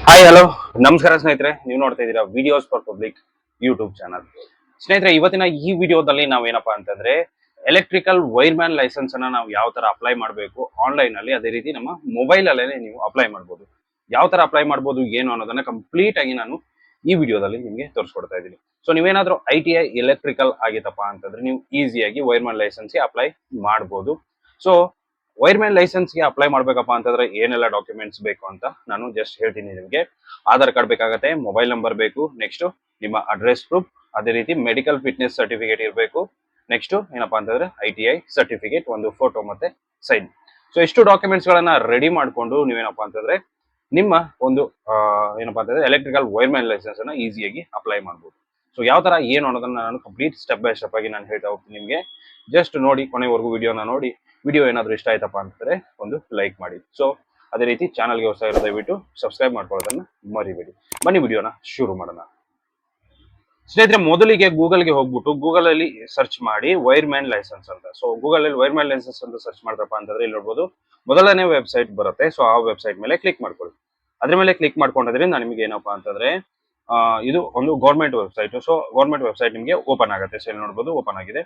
Hi hello ನಮಸ್ಕಾರ ಸ್ನೇಹಿತರೆ, ನೀವು ನೋಡ್ತಾ ಇದ್ದೀರಾ videos for public YouTube channel. ಸ್ನೇಹಿತರೆ, ಇವತ್ತಿನ ಈ ವಿಡಿಯೋದಲ್ಲಿ ನಾವೇನಪ್ಪಾ ಅಂತಂದ್ರೆ ಎಲೆಕ್ಟ್ರಿಕಲ್ ವೈರ್ಮ್ಯಾನ್ ಲೈಸೆನ್ಸ್ ಅನ್ನ ನಾವು ಯಾವ ತರ ಅಪ್ಲೈ ಮಾಡಬೇಕು ಆನ್ಲೈನ್ ಅಲ್ಲಿ, ಅದೇ ರೀತಿ ನಮ್ಮ ಮೊಬೈಲ್ ಅಲ್ಲೇ ನೀವು ಅಪ್ಲೈ ಮಾಡಬಹುದು. ಯಾವ ತರ ಅಪ್ಲೈ ಮಾಡಬಹುದು ಏನು ಅನ್ನೋದನ್ನ ಕಂಪ್ಲೀಟ್ ಆಗಿ ನಾನು ಈ ವಿಡಿಯೋದಲ್ಲಿ ನಿಮಗೆ ತೋರಿಸ್ಕೊಡ್ತಾ ಇದ್ದೀನಿ. ಸೊ ನೀವೇನಾದ್ರೂ ITI ಎಲೆಕ್ಟ್ರಿಕಲ್ ಆಗಿತ್ತಪ್ಪ ಅಂತಂದ್ರೆ ನೀವು ಈಸಿಯಾಗಿ ವೈರ್ಮ್ಯಾನ್ ಲೈಸೆನ್ಸ್ಗೆ ಅಪ್ಲೈ ಮಾಡಬಹುದು. ಸೊ ವೈರ್ಮ್ಯಾನ್ ಲೈಸೆನ್ಸ್ಗೆ ಅಪ್ಲೈ ಮಾಡ್ಬೇಕಪ್ಪ ಅಂತಂದ್ರೆ ಏನೆಲ್ಲ ಡಾಕ್ಯುಮೆಂಟ್ಸ್ ಬೇಕು ಅಂತ ನಾನು ಜಸ್ಟ್ ಹೇಳ್ತೀನಿ ನಿಮಗೆ. ಆಧಾರ್ ಕಾರ್ಡ್ ಬೇಕಾಗತ್ತೆ, ಮೊಬೈಲ್ ನಂಬರ್ ಬೇಕು, ನೆಕ್ಸ್ಟ್ ನಿಮ್ಮ ಅಡ್ರೆಸ್ ಪ್ರೂಫ್, ಅದೇ ರೀತಿ ಮೆಡಿಕಲ್ ಫಿಟ್ನೆಸ್ ಸರ್ಟಿಫಿಕೇಟ್ ಇರಬೇಕು, ನೆಕ್ಸ್ಟ್ ಏನಪ್ಪಾ ಅಂತಂದ್ರೆ ITI ಸರ್ಟಿಫಿಕೇಟ್, ಒಂದು ಫೋಟೋ ಮತ್ತೆ ಸೈನ್. ಸೊ ಇಷ್ಟು ಡಾಕ್ಯುಮೆಂಟ್ಸ್ ಗಳನ್ನ ರೆಡಿ ಮಾಡ್ಕೊಂಡು ನೀವೇನಪ್ಪಾ ಅಂತಂದ್ರೆ ನಿಮ್ಮ ಒಂದು ಏನಪ್ಪಾ ಅಂತಂದ್ರೆ ಎಲೆಕ್ಟ್ರಿಕಲ್ ವೈರ್ಮ್ಯಾನ್ ಲೈಸೆನ್ಸ್ ಅನ್ನ ಈಸಿಯಾಗಿ ಅಪ್ಲೈ ಮಾಡಬಹುದು. ಸೊ ಯಾವ ತರ ಏನು ಅನ್ನೋದನ್ನ ನಾನು ಕಂಪ್ಲೀಟ್ ಸ್ಟೆಪ್ ಬೈ ಸ್ಟೆಪ್ ಆಗಿ ನಾನು ಹೇಳ್ತಾ ಹೋಗ್ತೀನಿ ನಿಮಗೆ. ಜಸ್ಟ್ ನೋಡಿ, ಕೊನೆವರೆಗೂ ವಿಡಿಯೋನ ನೋಡಿ. ವಿಡಿಯೋ ಏನಾದರೂ ಇಷ್ಟ ಆಯ್ತಪ್ಪ ಅಂತಂದ್ರೆ ಒಂದು ಲೈಕ್ ಮಾಡಿ. ಸೊ ಅದೇ ರೀತಿ ಚಾನಲ್ಗೆ ಹೊಸ ಇರೋ ದಯವಿಟ್ಟು ಸಬ್ಸ್ಕ್ರೈಬ್ ಮಾಡ್ಕೊಳ್ಳೋದನ್ನ ಮರಿಬೇಡಿ. ಬನ್ನಿ ವಿಡಿಯೋನ ಶುರು ಮಾಡೋಣ. ಸ್ನೇಹಿತರೆ, ಮೊದಲಿಗೆ ಗೂಗಲ್ಗೆ ಹೋಗ್ಬಿಟ್ಟು ಗೂಗಲ್ ಅಲ್ಲಿ ಸರ್ಚ್ ಮಾಡಿ ವೈರ್ಮ್ಯಾನ್ ಲೈಸೆನ್ಸ್ ಅಂತ. ಸೊ ಗೂಗಲ್ ಅಲ್ಲಿ ವೈರ್ಮ್ಯಾನ್ ಲೈಸೆನ್ಸ್ ಅಂತ ಸರ್ಚ್ ಮಾಡ್ರಪ್ಪ ಅಂತಂದ್ರೆ ಇಲ್ಲಿ ನೋಡ್ಬೋದು ಮೊದಲನೇ ವೆಬ್ಸೈಟ್ ಬರುತ್ತೆ. ಸೊ ಆ ವೆಬ್ಸೈಟ್ ಮೇಲೆ ಕ್ಲಿಕ್ ಮಾಡ್ಕೊಳ್ಳಿ. ಅದ್ರ ಮೇಲೆ ಕ್ಲಿಕ್ ಮಾಡ್ಕೊಂಡ್ರೆ ನಿಮಗೆ ಏನಪ್ಪಾ ಅಂತಂದ್ರೆ ಇದು ಒಂದು government website. So government website ನಿಮಗೆ ಓಪನ್ ಆಗುತ್ತೆ. ಸೊ ಇಲ್ಲಿ ನೋಡ್ಬೋದು ಓಪನ್ ಆಗಿದೆ.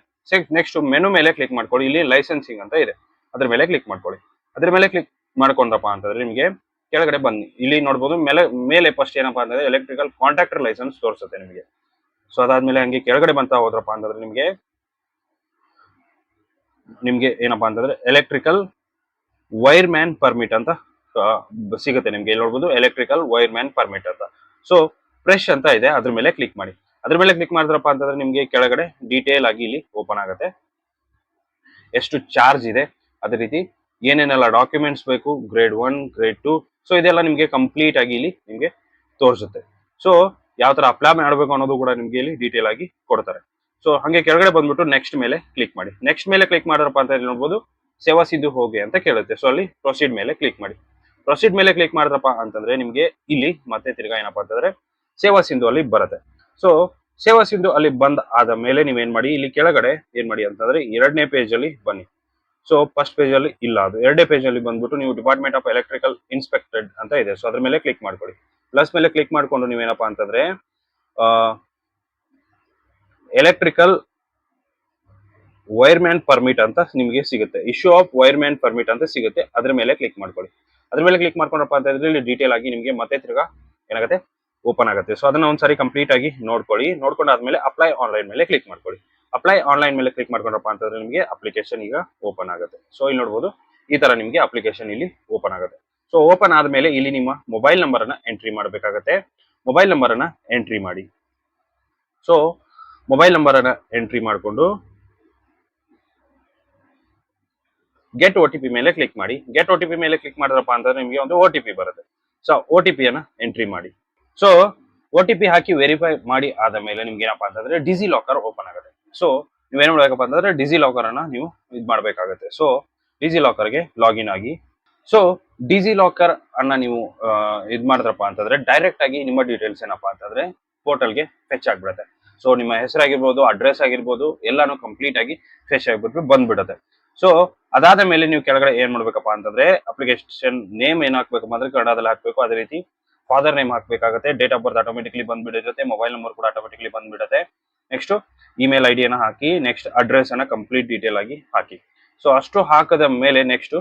ನೆಕ್ಸ್ಟ್ ಮೆನು ಮೇಲೆ ಕ್ಲಿಕ್ ಮಾಡ್ಕೊಳ್ಳಿ. ಇಲ್ಲಿ ಲೈಸೆನ್ಸಿಂಗ್ ಅಂತ ಇದೆ, ಅದ್ರ ಮೇಲೆ ಕ್ಲಿಕ್ ಮಾಡ್ಕೊಳ್ಳಿ. ಅದ್ರ ಮೇಲೆ ಕ್ಲಿಕ್ ಮಾಡ್ಕೊಂಡ್ರಪ್ಪ ಅಂತಂದ್ರೆ ನಿಮಗೆ ಕೆಳಗಡೆ ಬನ್ನಿ. ಇಲ್ಲಿ ನೋಡ್ಬೋದು ಮೇಲೆ ಫಸ್ಟ್ ಏನಪ್ಪಾ ಅಂತಂದ್ರೆ ಎಲೆಕ್ಟ್ರಿಕಲ್ ಕಾಂಟ್ರಾಕ್ಟರ್ ಲೈಸೆನ್ಸ್ ತೋರಿಸುತ್ತೆ ನಿಮಗೆ. ಸೊ ಅದಾದ್ಮೇಲೆ ಹಂಗೆ ಕೆಳಗಡೆ ಬಂತ ಹೋದ್ರಪ್ಪ ಅಂತಂದ್ರೆ ನಿಮ್ಗೆ ಏನಪ್ಪಾ ಅಂತಂದ್ರೆ ಎಲೆಕ್ಟ್ರಿಕಲ್ ವೈರ್ಮ್ಯಾನ್ ಪರ್ಮಿಟ್ ಅಂತ ಸಿಗುತ್ತೆ ನಿಮ್ಗೆ. ಇಲ್ಲಿ ನೋಡ್ಬೋದು ಎಲೆಕ್ಟ್ರಿಕಲ್ ವೈರ್ಮ್ಯಾನ್ ಪರ್ಮಿಟ್ ಅಂತ. ಸೊ ಫ್ರೆಶ್ ಅಂತ ಇದೆ, ಅದ್ರ ಮೇಲೆ ಕ್ಲಿಕ್ ಮಾಡಿ. ಅದ್ರ ಮೇಲೆ ಕ್ಲಿಕ್ ಮಾಡಿದ್ರಪ್ಪ ಅಂತಂದ್ರೆ ನಿಮ್ಗೆ ಕೆಳಗಡೆ ಡೀಟೇಲ್ ಆಗಿ ಇಲ್ಲಿ ಓಪನ್ ಆಗುತ್ತೆ. ಎಷ್ಟು ಚಾರ್ಜ್ ಇದೆ, ಅದೇ ರೀತಿ ಏನೇನೆಲ್ಲ ಡಾಕ್ಯುಮೆಂಟ್ಸ್ ಬೇಕು, ಗ್ರೇಡ್ 1, ಗ್ರೇಡ್ 2. ಸೊ ಇದೆಲ್ಲ ನಿಮ್ಗೆ ಕಂಪ್ಲೀಟ್ ಆಗಿ ಇಲ್ಲಿ ನಿಮ್ಗೆ ತೋರಿಸುತ್ತೆ. ಸೊ ಯಾವ ತರ ಅಪ್ಲೈ ಮಾಡಬೇಕು ಅನ್ನೋದು ಕೂಡ ನಿಮ್ಗೆ ಇಲ್ಲಿ ಡೀಟೇಲ್ ಆಗಿ ಕೊಡ್ತಾರೆ. ಸೊ ಹಂಗೆ ಕೆಳಗಡೆ ಬಂದ್ಬಿಟ್ಟು ನೆಕ್ಸ್ಟ್ ಮೇಲೆ ಕ್ಲಿಕ್ ಮಾಡಿ. ನೆಕ್ಸ್ಟ್ ಮೇಲೆ ಕ್ಲಿಕ್ ಮಾಡಿದ್ರಪ್ಪ ಅಂತ ನೋಡ್ಬೋದು ಸೇವಾ ಸಿಂಧು ಹೋಗಿ ಅಂತ ಕೇಳುತ್ತೆ. ಸೊ ಅಲ್ಲಿ ಪ್ರೊಸೀಡ್ ಮೇಲೆ ಕ್ಲಿಕ್ ಮಾಡಿ. ಪ್ರೊಸೀಡ್ ಮೇಲೆ ಕ್ಲಿಕ್ ಮಾಡಿದ್ರಪ್ಪ ಅಂತಂದ್ರೆ ನಿಮ್ಗೆ ಇಲ್ಲಿ ಮತ್ತೆ ತಿರ್ಗಾ ಏನಪ್ಪಾ ಅಂತಂದ್ರೆ ಸೇವಾ ಸಿಂಧು ಅಲ್ಲಿ ಬರುತ್ತೆ. ಸೊ ಸೇವಾ ಸಿಂಧು ಅಲ್ಲಿ ಬಂದ್ ಆದ ಮೇಲೆ ನೀವೇನ್ ಮಾಡಿ, ಇಲ್ಲಿ ಕೆಳಗಡೆ ಏನ್ ಮಾಡಿ ಅಂತಂದ್ರೆ 2ನೇ ಪೇಜ್ ಅಲ್ಲಿ ಬನ್ನಿ. ಸೊ ಫಸ್ಟ್ ಪೇಜ್ ಅಲ್ಲಿ ಇಲ್ಲ, ಅದು 2ನೇ ಪೇಜ್ ಅಲ್ಲಿ ಬಂದ್ಬಿಟ್ಟು ನೀವು ಡಿಪಾರ್ಟ್ಮೆಂಟ್ ಆಫ್ ಎಲೆಕ್ಟ್ರಿಕಲ್ ಇನ್ಸ್ಪೆಕ್ಟೆಡ್ ಅಂತ ಇದೆ. ಸೊ ಅದ್ರ ಮೇಲೆ ಕ್ಲಿಕ್ ಮಾಡ್ಕೊಳ್ಳಿ. ಪ್ಲಸ್ ಮೇಲೆ ಕ್ಲಿಕ್ ಮಾಡ್ಕೊಂಡು ನೀವೇನಪ್ಪಾ ಅಂತಂದ್ರೆ ಎಲೆಕ್ಟ್ರಿಕಲ್ ವೈರ್ಮ್ಯಾನ್ ಪರ್ಮಿಟ್ ಅಂತ ನಿಮಗೆ ಸಿಗುತ್ತೆ. ಇಶ್ಯೂ ಆಫ್ ವೈರ್ಮ್ಯಾನ್ ಪರ್ಮಿಟ್ ಅಂತ ಸಿಗುತ್ತೆ. ಅದ್ರ ಮೇಲೆ ಕ್ಲಿಕ್ ಮಾಡ್ಕೊಳ್ಳಿ. ಅದ್ರ ಮೇಲೆ ಕ್ಲಿಕ್ ಮಾಡ್ಕೊಂಡ್ರಪ್ಪ ಅಂತಂದ್ರೆ ಇಲ್ಲಿ ಡೀಟೇಲ್ ಆಗಿ ನಿಮಗೆ ಮತ್ತೆ ತಿರ್ಗಾ ಏನಾಗುತ್ತೆ ಓಪನ್ ಆಗುತ್ತೆ. ಸೊ ಅದನ್ನ ಒಂದ್ಸರಿ ಕಂಪ್ಲೀಟ್ ಆಗಿ ನೋಡ್ಕೊಳ್ಳಿ. ನೋಡ್ಕೊಂಡಾದ್ಮೇಲೆ ಅಪ್ಲೈ ಆನ್ಲೈನ್ ಮೇಲೆ ಕ್ಲಿಕ್ ಮಾಡ್ಕೊಳ್ಳಿ. ಅಪ್ಲೈ ಆನ್ಲೈನ್ ಮೇಲೆ ಕ್ಲಿಕ್ ಮಾಡ್ಕೊಂಡ್ರಪ್ಪ ಅಂತಂದ್ರೆ ನಿಮಗೆ ಅಪ್ಲಿಕೇಶನ್ ಈಗ ಓಪನ್ ಆಗುತ್ತೆ. ಸೊ ಇಲ್ಲಿ ನೋಡ್ಬೋದು ಈ ತರ ನಿಮಗೆ ಅಪ್ಲಿಕೇಶನ್ ಇಲ್ಲಿ ಓಪನ್ ಆಗುತ್ತೆ. ಸೊ ಓಪನ್ ಆದ್ಮೇಲೆ ಇಲ್ಲಿ ನಿಮ್ಮ ಮೊಬೈಲ್ ನಂಬರ್ ಅನ್ನ ಎಂಟ್ರಿ ಮಾಡಬೇಕಾಗತ್ತೆ. ಮೊಬೈಲ್ ನಂಬರ್ ಅನ್ನ ಎಂಟ್ರಿ ಮಾಡಿ. ಸೊ ಮೊಬೈಲ್ ನಂಬರ್ ಅನ್ನ ಎಂಟ್ರಿ ಮಾಡಿಕೊಂಡು ಗೆಟ್ OTP ಮೇಲೆ ಕ್ಲಿಕ್ ಮಾಡಿ. ಗೆಟ್ OTP ಮೇಲೆ ಕ್ಲಿಕ್ ಮಾಡಿದ್ರಪ್ಪ ಅಂತಂದ್ರೆ ನಿಮಗೆ ಒಂದು OTP ಬರುತ್ತೆ. ಸೊ OTP ಅನ್ನ ಎಂಟ್ರಿ ಮಾಡಿ. ಸೊ OTP ಹಾಕಿ ವೆರಿಫೈ ಮಾಡಿ ಆದ ಮೇಲೆ ನಿಮ್ಗೆ ಏನಪ್ಪಾ ಅಂತಂದ್ರೆ ಡಿಜಿ ಲಾಕರ್ ಓಪನ್ ಆಗುತ್ತೆ. ಸೊ ನೀವೇನ್ ಮಾಡ್ಬೇಕಪ್ಪ ಅಂತಂದ್ರೆ ಡಿಜಿ ಲಾಕರ್ ಅನ್ನ ನೀವು ಇದ್ ಮಾಡ್ಬೇಕಾಗುತ್ತೆ. ಸೊ ಡಿಜಿ ಲಾಕರ್ಗೆ ಲಾಗಿನ್ ಆಗಿ. ಸೊ ಡಿಜಿ ಲಾಕರ್ ಅನ್ನ ನೀವು ಇದ್ ಮಾಡಿದ್ರಪ್ಪ ಅಂತಂದ್ರೆ ಡೈರೆಕ್ಟ್ ಆಗಿ ನಿಮ್ಮ ಡೀಟೇಲ್ಸ್ ಏನಪ್ಪಾ ಅಂತಂದ್ರೆ ಪೋರ್ಟಲ್ಗೆ ಫೆಚ್ ಆಗ್ಬಿಡುತ್ತೆ. ಸೊ ನಿಮ್ಮ ಹೆಸರಾಗಿರ್ಬೋದು, ಅಡ್ರೆಸ್ ಆಗಿರ್ಬೋದು, ಎಲ್ಲಾನು ಕಂಪ್ಲೀಟ್ ಆಗಿ ಫೆಚ್ ಆಗ್ಬಿಟ್ಟು ಬಂದ್ಬಿಡುತ್ತೆ. ಸೊ ಅದಾದ ಮೇಲೆ ನೀವು ಕೆಳಗಡೆ ಏನ್ ಮಾಡ್ಬೇಕಪ್ಪ ಅಂತಂದ್ರೆ ಅಪ್ಲಿಕೇಶನ್ ನೇಮ್ ಏನ್ ಹಾಕ್ಬೇಕಪ್ಪ ಅಂದ್ರೆ ಕನ್ನಡದಲ್ಲಿ ಹಾಕ್ಬೇಕು. ಅದೇ ರೀತಿ ಫಾದರ್ ನೇಮ್ ಹಾಕ್ಬೇಕಾಗುತ್ತೆ. ಡೇಟ್ ಆಫ್ ಬರ್ತ್ ಆಟೋಮೆಟಿಕ್ಲಿ ಬಂದ್ಬಿಡುತ್ತೆ. ಮೊಬೈಲ್ ನಂಬರ್ ಕೂಡ ಆಟೋಮೆಟಿಕ್ಲಿ ಬಂದ್ಬಿಡುತ್ತೆ. ನೆಕ್ಸ್ಟ್ ಇಮೇಲ್ ID ಅನ್ನ ಹಾಕಿ. ನೆಕ್ಸ್ಟ್ ಅಡ್ರೆಸ್ ಅನ್ನ ಕಂಪ್ಲೀಟ್ ಡೀಟೇಲ್ ಆಗಿ ಹಾಕಿ. ಸೊ ಅಷ್ಟು ಹಾಕದ ಮೇಲೆ ನೆಕ್ಸ್ಟ್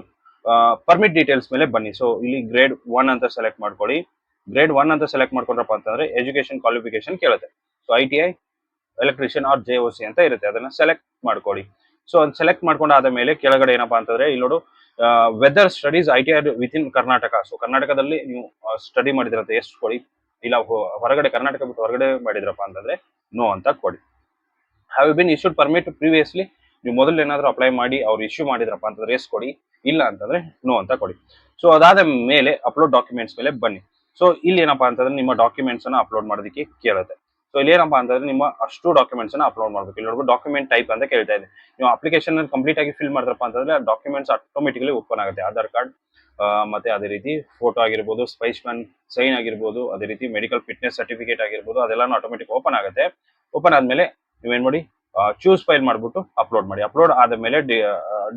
ಪರ್ಮಿಟ್ ಡೀಟೇಲ್ಸ್ ಮೇಲೆ ಬನ್ನಿ. ಸೊ ಇಲ್ಲಿ ಗ್ರೇಡ್ 1 ಅಂತ ಸೆಲೆಕ್ಟ್ ಮಾಡ್ಕೊಳ್ಳಿ. ಗ್ರೇಡ್ 1 ಅಂತ ಸೆಲೆಕ್ಟ್ ಮಾಡ್ಕೊಂಡ್ರಪ್ಪ ಅಂತಂದ್ರೆ ಎಜುಕೇಶನ್ ಕ್ವಾಲಿಫಿಕೇಶನ್ ಕೇಳುತ್ತೆ. So ITI electrician or JOC ಅಂತ ಇರುತ್ತೆ, ಅದನ್ನ ಸೆಲೆಕ್ಟ್ ಮಾಡ್ಕೊಳ್ಳಿ. ಸೊ ಅದು ಸೆಲೆಕ್ಟ್ ಮಾಡ್ಕೊಂಡಾದ ಮೇಲೆ ಕೆಳಗಡೆ ಏನಪ್ಪಾ ಅಂತಂದ್ರೆ ಇಲ್ಲಿ ನೋಡು whether studies ITI within Karnataka. So ಕರ್ನಾಟಕದಲ್ಲಿ ನೀವು ಸ್ಟಡಿ ಮಾಡಿದ್ರಂತೆ ಎಷ್ಟು ಕೊಡಿ, ಇಲ್ಲ ಹೊರಗಡೆ ಕರ್ನಾಟಕ ಬಿಟ್ಟು ಹೊರಗಡೆ ಮಾಡಿದ್ರಪ್ಪ ಅಂತಂದ್ರೆ ನೋ ಅಂತ ಕೊಡಿ. Have been issued permit previously, ನೀವು ಮೊದಲು ಏನಾದ್ರು ಅಪ್ಲೈ ಮಾಡಿ ಅವ್ರು ಇಶ್ಯೂ ಮಾಡಿದ್ರಪ್ಪ ಅಂತಂದ್ರೆ ಎಸ್ ಕೊಡಿ, ಇಲ್ಲ ಅಂತಂದ್ರೆ ನೋ ಅಂತ ಕೊಡಿ. ಸೊ ಅದಾದ ಮೇಲೆ ಅಪ್ಲೋಡ್ ಡಾಕ್ಯುಮೆಂಟ್ಸ್ ಮೇಲೆ ಬನ್ನಿ. ಸೊ ಇಲ್ಲಿ ಏನಪ್ಪಾ ಅಂತಂದ್ರೆ ನಿಮ್ಮ ಡಾಕ್ಯುಮೆಂಟ್ಸ್ ಅನ್ನ ಅಪ್ಲೋಡ್ ಮಾಡೋದಕ್ಕೆ ಕೇಳುತ್ತೆ. ಸೊ ಇಲ್ಲಿ ಏನಪ್ಪಾ ಅಂತಂದ್ರೆ ನಿಮ್ಮ ಅಷ್ಟು ಡಾಕ್ಯುಮೆಂಟ್ಸ್ ಅನ್ನ ಅಪ್ಲೋಡ್ ಮಾಡ್ಬೇಕು. ಇಲ್ಲಿ ನೋಡ್ಬೋದು ಡಾಕ್ಯುಮೆಂಟ್ ಟೈಪ್ ಅಂತ ಕೇಳ್ತಾ ಇದೆ. ನೀವು ಅಪ್ಲಿಕೇಶನ್ ಕಂಪ್ಲೀಟ್ ಆಗಿ ಫಿಲ್ ಮಾಡಿದ್ರಪ್ಪ ಅಂತಂದ್ರೆ ಡಾಕ್ಯುಮೆಂಟ್ಸ್ ಆಟೋಮೆಟಿಕಲಿ ಓಪನ್ ಆಗುತ್ತೆ. ಆಧಾರ್ ಕಾರ್ಡ್ ಮತ್ತೆ ಅದೇ ರೀತಿ ಫೋಟೋ ಆಗಿರ್ಬೋದು, ಸ್ಪೈಸ್ಮನ್ ಸೈನ್ ಆಗಿರ್ಬೋದು, ಅದೇ ರೀತಿ ಮೆಡಿಕಲ್ ಫಿಟ್ನೆಸ್ ಸರ್ಟಿಫಿಕೇಟ್ ಆಗಿರ್ಬೋದು, ಅದೆಲ್ಲಾನು ಆಟೋಮೆಟಿಕ್ ಓಪನ್ ಆಗುತ್ತೆ. ಓಪನ್ ಆದ್ಮೇಲೆ ನೀವೇನ್ ಮಾಡಿ ಚೂಸ್ ಫೈಲ್ ಮಾಡ್ಬಿಟ್ಟು ಅಪ್ಲೋಡ್ ಮಾಡಿ. ಅಪ್ಲೋಡ್ ಆದ ಮೇಲೆ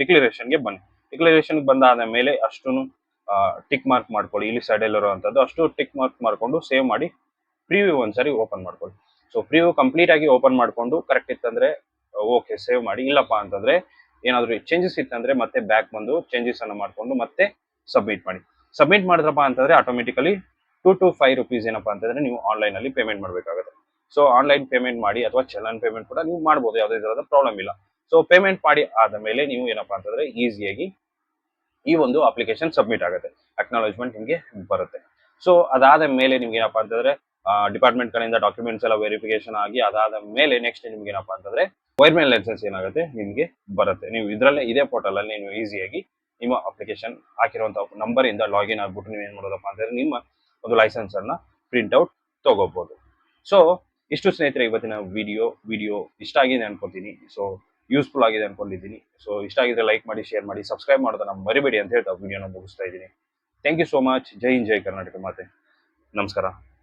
ಡಿಕ್ಲರೇಷನ್ಗೆ ಬನ್ನಿ. ಡಿಕ್ಲರೇಷನ್ ಬಂದಾದ ಮೇಲೆ ಅಷ್ಟನ್ನು ಟಿಕ್ ಮಾರ್ಕ್ ಮಾಡ್ಕೊಳ್ಳಿ, ಇಲ್ಲಿ ಸೈಡಲ್ಲಿ ಇರುವಂಥದ್ದು ಅಷ್ಟು ಟಿಕ್ ಮಾರ್ಕ್ ಮಾಡ್ಕೊಂಡು ಸೇವ್ ಮಾಡಿ ಪ್ರಿವ್ಯೂ ಒಂದ್ಸರಿ ಓಪನ್ ಮಾಡ್ಕೊಳ್ಳಿ. ಸೊ ಪ್ರಿವ್ಯೂ ಕಂಪ್ಲೀಟ್ ಆಗಿ ಓಪನ್ ಮಾಡ್ಕೊಂಡು ಕರೆಕ್ಟ್ ಇತ್ತಂದ್ರೆ ಓಕೆ ಸೇವ್ ಮಾಡಿ, ಇಲ್ಲಪ್ಪ ಅಂತಂದ್ರೆ ಏನಾದ್ರು ಚೇಂಜಸ್ ಇತ್ತಂದ್ರೆ ಮತ್ತೆ ಬ್ಯಾಕ್ ಬಂದು ಚೇಂಜಸ್ ಅನ್ನ ಮಾಡ್ಕೊಂಡು ಮತ್ತೆ ಸಬ್ಮಿಟ್ ಮಾಡಿ. ಸಬ್ಮಿಟ್ ಮಾಡಿದ್ರಪ್ಪ ಅಂತಂದ್ರೆ ಆಟೋಮೆಟಿಕಲಿ 2 to 5 rupees ಏನಪ್ಪಾ ಅಂತಂದ್ರೆ ನೀವು ಆನ್ಲೈನ್ ಅಲ್ಲಿ ಪೇಮೆಂಟ್ ಮಾಡಬೇಕಾಗುತ್ತೆ. ಸೊ ಆನ್ಲೈನ್ ಪೇಮೆಂಟ್ ಮಾಡಿ ಅಥವಾ ಚಲನ್ ಪೇಮೆಂಟ್ ಕೂಡ ನೀವು ಮಾಡ್ಬೋದು, ಯಾವುದೇ ತರಹದ ಪ್ರಾಬ್ಲಮ್ ಇಲ್ಲ. ಸೊ ಪೇಮೆಂಟ್ ಮಾಡಿ ಆದ ಮೇಲೆ ನೀವು ಏನಪ್ಪಾ ಅಂತಂದ್ರೆ ಈಸಿಯಾಗಿ ಈ ಒಂದು ಅಪ್ಲಿಕೇಶನ್ ಸಬ್ಮಿಟ್ ಆಗುತ್ತೆ, ಅಕ್ನಾಲಜ್ಮೆಂಟ್ ನಿಮಗೆ ಬರುತ್ತೆ. ಸೊ ಅದಾದ ಮೇಲೆ ನಿಮ್ಗೆ ಏನಪ್ಪಾ ಅಂತಂದ್ರೆ ಡಿಪಾರ್ಟ್ಮೆಂಟ್ ಕಡೆಯಿಂದ ಡಾಕ್ಯುಮೆಂಟ್ಸ್ ಎಲ್ಲ ವೆರಿಫಿಕೇಶನ್ ಆಗಿ ಅದಾದ ಮೇಲೆ ನೆಕ್ಸ್ಟ್ ನಿಮ್ಗೆ ಏನಪ್ಪಾ ಅಂತಂದ್ರೆ ವೈರ್ಮೆನ್ ಲೈಸೆನ್ಸ್ ಏನಾಗುತ್ತೆ ನಿಮ್ಗೆ ಬರುತ್ತೆ. ನೀವು ಇದ್ರಲ್ಲೇ ಇದೇ ಪೋರ್ಟಲ್ ಅಲ್ಲಿ ನೀವು ಈಸಿಯಾಗಿ ನಿಮ್ಮ ಅಪ್ಲಿಕೇಶನ್ ಹಾಕಿರುವಂತಹ ನಂಬರ್ ಇಂದ ಲಾಗಿನ್ ಆಗ್ಬಿಟ್ಟು ನೀವು ಏನ್ ಮಾಡೋದಪ್ಪ ಅಂತಂದ್ರೆ ನಿಮ್ಮ ಒಂದು ಲೈಸೆನ್ಸ್ ಅನ್ನ ಪ್ರಿಂಟ್ ಔಟ್ ತಗೋಬಹುದು. ಸೊ ಇಷ್ಟು ಸ್ನೇಹಿತರೆ ಇವತ್ತಿನ ವಿಡಿಯೋ ಇಷ್ಟ ಆಗಿದೆ ಅನ್ಕೋತೀನಿ. ಸೊ ಯೂಸ್ಫುಲ್ ಆಗಿದೆ ಅನ್ಕೊಂಡಿದ್ದೀನಿ. ಸೊ ಇಷ್ಟ ಆಗಿದ್ರೆ ಲೈಕ್ ಮಾಡಿ, ಶೇರ್ ಮಾಡಿ, ಸಬ್ಸ್ಕ್ರೈಬ್ ಮಾಡೋದನ್ನ ಮರಿಬೇಡಿ ಅಂತ ಹೇಳ್ತಾ ವಿಡಿಯೋನ ಮುಗಿಸ್ತಾ ಇದ್ದೀನಿ. Thank you so much. ಜೈ ಹಿಂದ್, ಜೈ ಕರ್ನಾಟಕ ಮಾತೆ. ನಮಸ್ಕಾರ.